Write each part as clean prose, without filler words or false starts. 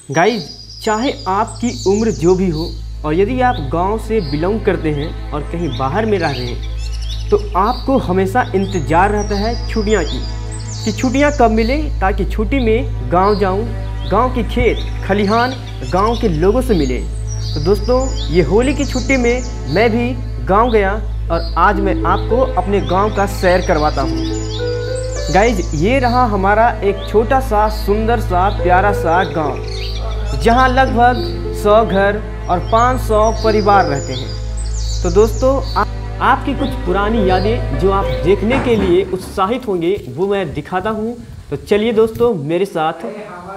Guys, चाहे आपकी उम्र जो भी हो और यदि आप गांव से बिलोंग करते हैं और कहीं बाहर में रह रहे हैं तो आपको हमेशा इंतज़ार रहता है छुट्टियां की कि छुट्टियां कब मिले, ताकि छुट्टी में गांव जाऊं, गांव के खेत खलिहान गांव के लोगों से मिले। तो दोस्तों, ये होली की छुट्टी में मैं भी गांव गया और आज मैं आपको अपने गांव का सैर करवाता हूँ। गाइज, ये रहा हमारा एक छोटा सा सुंदर सा प्यारा सा गांव, जहां लगभग 100 घर और 500 परिवार रहते हैं। तो दोस्तों, आपकी कुछ पुरानी यादें जो आप देखने के लिए उत्साहित होंगे वो मैं दिखाता हूं। तो चलिए दोस्तों मेरे साथ।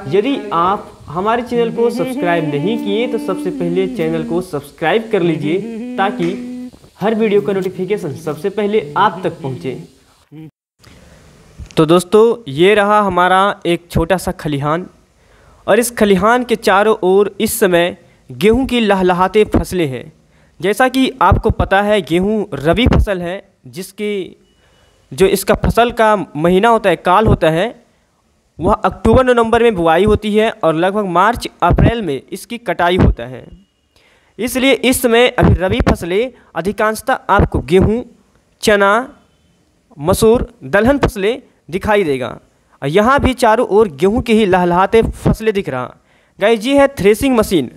यदि आप हमारे चैनल को सब्सक्राइब नहीं किए तो सबसे पहले चैनल को सब्सक्राइब कर लीजिए, ताकि हर वीडियो का नोटिफिकेशन सबसे पहले आप तक पहुंचे। तो दोस्तों, ये रहा हमारा एक छोटा सा खलिहान, और इस खलिहान के चारों ओर इस समय गेहूं की लहलहाते फसलें हैं। जैसा कि आपको पता है, गेहूं रबी फसल है, जिसकी जो इसका फसल का महीना होता है, काल होता है, वह अक्टूबर नवंबर में बुआई होती है और लगभग मार्च अप्रैल में इसकी कटाई होता है। इसलिए इस समय अभी रबी फसलें अधिकांशतः आपको गेहूं, चना, मसूर, दलहन फसलें दिखाई देगा। और यहाँ भी चारों ओर गेहूं के ही लहलहाते फसलें दिख रहा। गाइस, ये है थ्रेसिंग मशीन,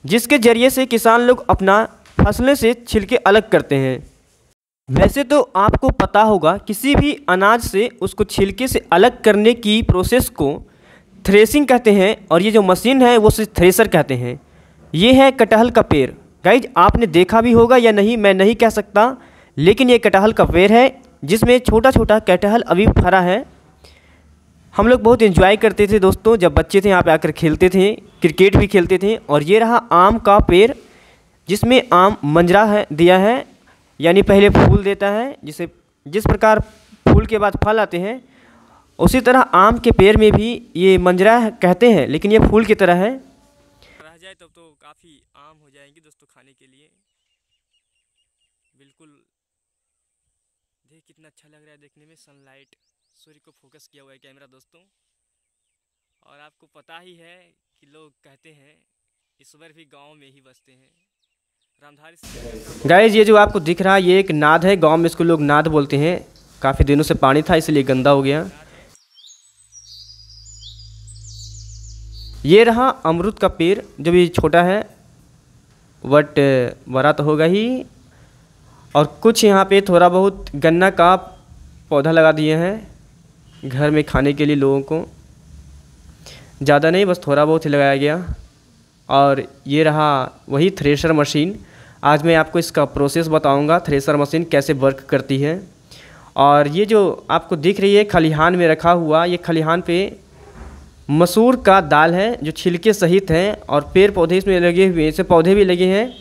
जिसके ज़रिए से किसान लोग अपना फसलें से छिलके अलग करते हैं। वैसे तो आपको पता होगा, किसी भी अनाज से उसको छिलके से अलग करने की प्रोसेस को थ्रेसिंग कहते हैं, और ये जो मशीन है वो सिर्फ थ्रेसर कहते हैं। ये है कटहल का पेड़। गाइज, आपने देखा भी होगा या नहीं मैं नहीं कह सकता, लेकिन ये कटहल का पेड़ है जिसमें छोटा छोटा कटहल अभी फरा है। हम लोग बहुत एंजॉय करते थे दोस्तों, जब बच्चे थे यहाँ पे आकर खेलते थे, क्रिकेट भी खेलते थे। और ये रहा आम का पेड़, जिसमें आम मंजरा है दिया है, यानी पहले फूल देता है। जिस प्रकार फूल के बाद फल आते हैं, उसी तरह आम के पेड़ में भी ये मंजरा कहते हैं, लेकिन ये फूल की तरह है। रह जाए तब तो काफ़ी आम हो जाएंगी दोस्तों खाने के लिए। बिल्कुल देख कितना अच्छा लग रहा है देखने में। सनलाइट, सूर्य को फोकस किया हुआ है कैमरा दोस्तों। और आपको पता ही है कि लोग कहते हैं ईश्वर भी गांव में ही बसते हैं। रामधारी गाइस, ये जो आपको दिख रहा है ये एक नाद है। गांव में इसको लोग नाद बोलते हैं। काफ़ी दिनों से पानी था इसलिए गंदा हो गया। ये रहा अमरूद का पेड़, जो भी छोटा है बट बड़ा तो होगा ही। और कुछ यहाँ पे थोड़ा बहुत गन्ना का पौधा लगा दिए हैं घर में खाने के लिए लोगों को। ज़्यादा नहीं, बस थोड़ा बहुत ही लगाया गया। और ये रहा वही थ्रेशर मशीन। आज मैं आपको इसका प्रोसेस बताऊंगा, थ्रेशर मशीन कैसे वर्क करती है। और ये जो आपको दिख रही है खलिहान में रखा हुआ, ये खलिहान पे मसूर का दाल है जो छिलके सहित है, और पेड़ पौधे इसमें लगे हुए हैं, इससे पौधे भी लगे हैं।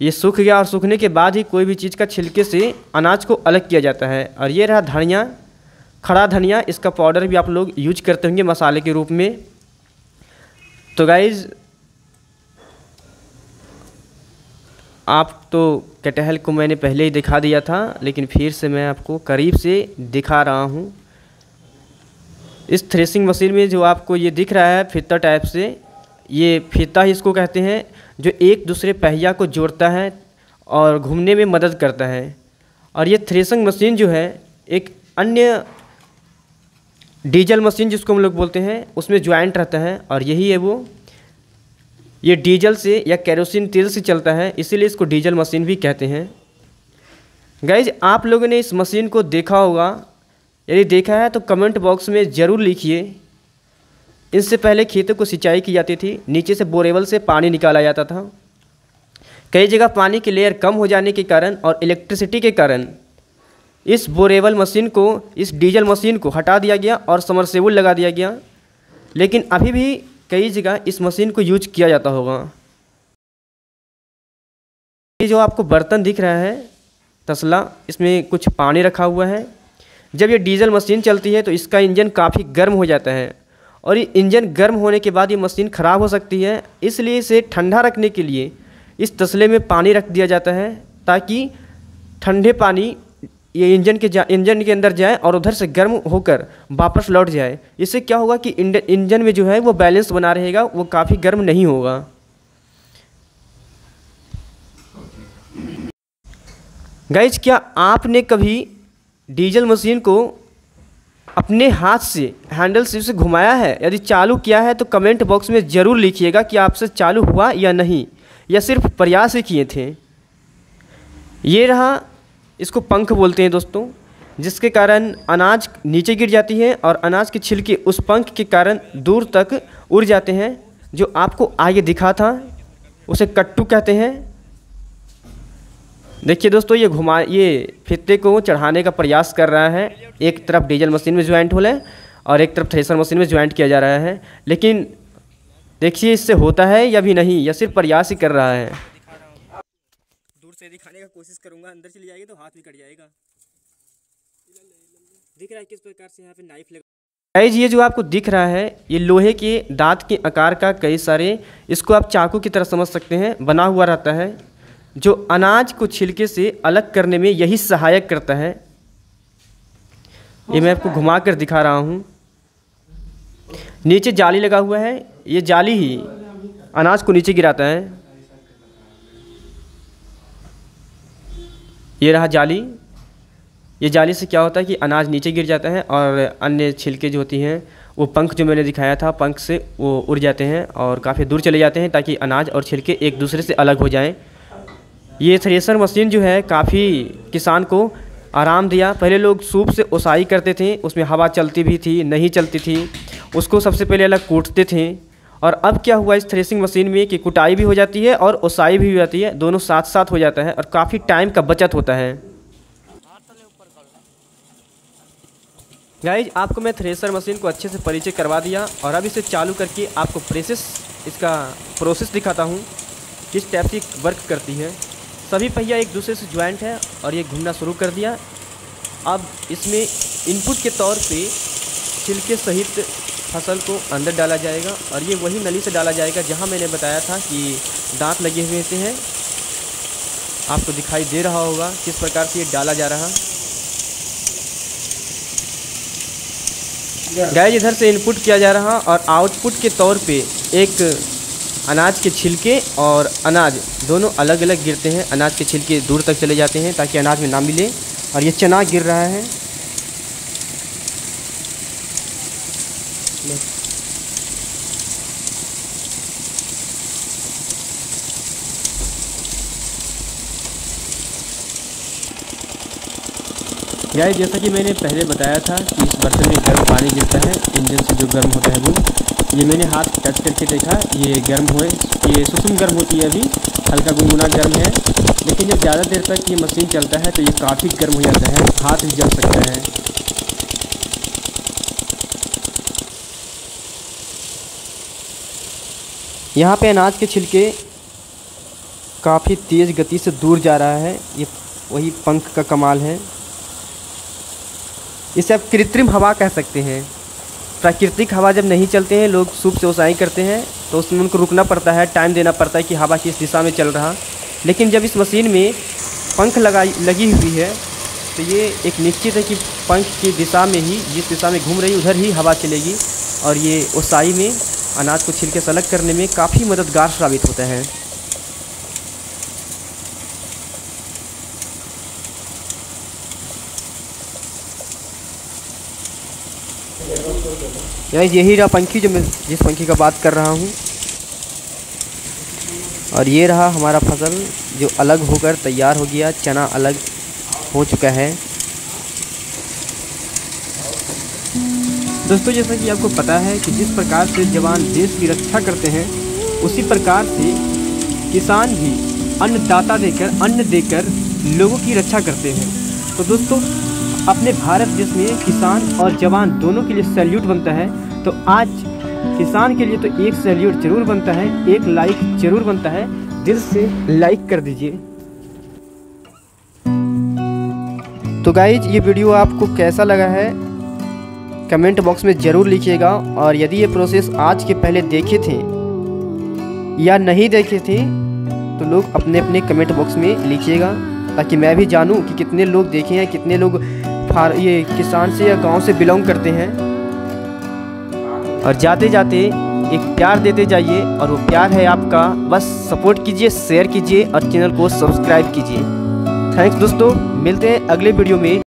ये सूख गया और सूखने के बाद ही कोई भी चीज़ का छिलके से अनाज को अलग किया जाता है। और ये रहा धनिया, खड़ा धनिया, इसका पाउडर भी आप लोग यूज करते होंगे मसाले के रूप में। तो गाइज़, आप तो कटहल को मैंने पहले ही दिखा दिया था, लेकिन फिर से मैं आपको करीब से दिखा रहा हूँ। इस थ्रेसिंग मशीन में जो आपको ये दिख रहा है फीता टाइप से, ये फीता ही इसको कहते हैं, जो एक दूसरे पहिया को जोड़ता है और घूमने में मदद करता है। और ये थ्रेसिंग मशीन जो है एक अन्य डीजल मशीन जिसको हम लोग बोलते हैं, उसमें ज्वाइंट रहता है, और यही है वो। ये डीजल से या केरोसिन तेल से चलता है, इसीलिए इसको डीजल मशीन भी कहते हैं। गाइज, आप लोगों ने इस मशीन को देखा होगा, यदि देखा है तो कमेंट बॉक्स में ज़रूर लिखिए। इससे पहले खेतों को सिंचाई की जाती थी, नीचे से बोरेवल से पानी निकाला जाता था। कई जगह पानी की लेयर कम हो जाने के कारण और इलेक्ट्रिसिटी के कारण इस बोरेवल मशीन को, इस डीजल मशीन को हटा दिया गया और समरसेबुल लगा दिया गया। लेकिन अभी भी कई जगह इस मशीन को यूज किया जाता होगा। ये जो आपको बर्तन दिख रहा है तसला, इसमें कुछ पानी रखा हुआ है। जब ये डीजल मशीन चलती है तो इसका इंजन काफ़ी गर्म हो जाता है, और ये इंजन गर्म होने के बाद ये मशीन ख़राब हो सकती है। इसलिए इसे ठंडा रखने के लिए इस तसले में पानी रख दिया जाता है, ताकि ठंडे पानी ये इंजन के अंदर जाए और उधर से गर्म होकर वापस लौट जाए। इससे क्या होगा कि इंजन में जो है वो बैलेंस बना रहेगा, वो काफ़ी गर्म नहीं होगा। गाइज, क्या आपने कभी डीजल मशीन को अपने हाथ से हैंडल से उसे घुमाया है? यदि चालू किया है तो कमेंट बॉक्स में ज़रूर लिखिएगा कि आपसे चालू हुआ या नहीं, या सिर्फ प्रयास ही किए थे। ये रहा, इसको पंख बोलते हैं दोस्तों, जिसके कारण अनाज नीचे गिर जाती है और अनाज के छिलके उस पंख के कारण दूर तक उड़ जाते हैं। जो आपको आगे दिखा था उसे कट्टू कहते हैं। देखिए दोस्तों, ये फित्ते को चढ़ाने का प्रयास कर रहा है। एक तरफ डीजल मशीन में ज्वाइंट होल है और एक तरफ थ्रेसर मशीन में ज्वाइंट किया जा रहा है, लेकिन देखिए इससे होता है या भी नहीं, या सिर्फ प्रयास ही कर रहा है। दूर से दिखाने का कोशिश करूंगा, अंदर चली जाएगी तो हाथ भी कट जाएगा। दिख रहा है किस प्रकार से यहाँ पे नाइफ लगा। गाइस, ये जो आपको दिख रहा है ये लोहे के दांत के आकार का कई सारे, इसको आप चाकू की तरह समझ सकते हैं, बना हुआ रहता है, जो अनाज को छिलके से अलग करने में यही सहायक करता है। ये मैं आपको घुमा कर दिखा रहा हूँ। नीचे जाली लगा हुआ है, ये जाली ही अनाज को नीचे गिराता है। ये रहा जाली। ये जाली से क्या होता है कि अनाज नीचे गिर जाता है और अन्य छिलके जो होती हैं वो पंख जो मैंने दिखाया था, पंख से वो उड़ जाते हैं और काफ़ी दूर चले जाते हैं, ताकि अनाज और छिलके एक दूसरे से अलग हो जाएं। ये थ्रेसर मशीन जो है काफ़ी किसान को आराम दिया। पहले लोग सूप से ओसाई करते थे, उसमें हवा चलती भी थी, नहीं चलती थी, उसको सबसे पहले अलग कूटते थे। और अब क्या हुआ इस थ्रेसिंग मशीन में कि कुटाई भी हो जाती है और ओसाई भी हो जाती है, दोनों साथ साथ हो जाता है और काफ़ी टाइम का बचत होता है। गाइज, आपको मैं थ्रेसर मशीन को अच्छे से परिचय करवा दिया और अब इसे चालू करके आपको इसका प्रोसेस दिखाता हूँ, किस टाइप से वर्क करती है। सभी पहिया एक दूसरे से ज्वाइंट है और ये घूमना शुरू कर दिया। अब इसमें इनपुट के तौर पे छिलके सहित फसल को अंदर डाला जाएगा और ये वही नली से डाला जाएगा जहाँ मैंने बताया था कि दांत लगे हुए हैं। आपको दिखाई दे रहा होगा किस प्रकार से ये डाला जा रहा। गाइस, इधर से इनपुट किया जा रहा और आउटपुट के तौर पे एक अनाज के छिलके और अनाज दोनों अलग अलग गिरते हैं। अनाज के छिलके दूर तक चले जाते हैं ताकि अनाज में ना मिले, और ये चना गिर रहा है। गाइस, जैसा कि मैंने पहले बताया था कि इस बर्तन में गर्म पानी गिरता है, इंजन से जो गर्म होता है वो। ये मैंने हाथ टच करके देखा, ये गर्म हुए, ये सुसुम गर्म होती है, अभी हल्का गुनगुना गर्म है। लेकिन जब ज़्यादा देर तक ये मशीन चलता है तो ये काफ़ी गर्म हो जाता है, हाथ भी जल सकता है। यहाँ पे अनाज के छिलके काफ़ी तेज़ गति से दूर जा रहा है, ये वही पंख का कमाल है। इसे आप कृत्रिम हवा कह सकते हैं। प्राकृतिक हवा जब नहीं चलते हैं, लोग सूप से ओसाई करते हैं तो उसमें उनको रुकना पड़ता है, टाइम देना पड़ता है कि हवा किस दिशा में चल रहा। लेकिन जब इस मशीन में पंख लगी हुई है तो ये एक निश्चित है कि पंख की दिशा में ही, जिस दिशा में घूम रही उधर ही हवा चलेगी, और ये ओसाई में अनाज को छिलके से अलग करने में काफ़ी मददगार साबित होता है। यही रहा पंखी, जिस पंखी का बात कर रहा हूँ। और ये रहा हमारा फसल जो अलग होकर तैयार हो गया, चना अलग हो चुका है। दोस्तों, जैसा कि आपको पता है कि जिस प्रकार से जवान देश की रक्षा करते हैं, उसी प्रकार से किसान भी अन्नदाता अन्न देकर लोगों की रक्षा करते हैं। तो दोस्तों, अपने भारत देश में किसान और जवान दोनों के लिए सैल्यूट बनता है। तो आज किसान के लिए तो एक सैल्यूट जरूर बनता है, एक लाइक जरूर बनता है। दिल से लाइक कर दीजिए। तो गाइज, ये वीडियो आपको कैसा लगा है कमेंट बॉक्स में ज़रूर लिखिएगा। और यदि ये प्रोसेस आज के पहले देखे थे या नहीं देखे थे तो लोग अपने अपने कमेंट बॉक्स में लिखिएगा। ताकि मैं भी जानूं कि कितने लोग देखे हैं, कितने लोग ये किसान से या गांव से बिलोंग करते हैं। और जाते जाते एक प्यार देते जाइए, और वो प्यार है आपका। बस सपोर्ट कीजिए, शेयर कीजिए और चैनल को सब्सक्राइब कीजिए। थैंक्स दोस्तों, मिलते हैं अगले वीडियो में।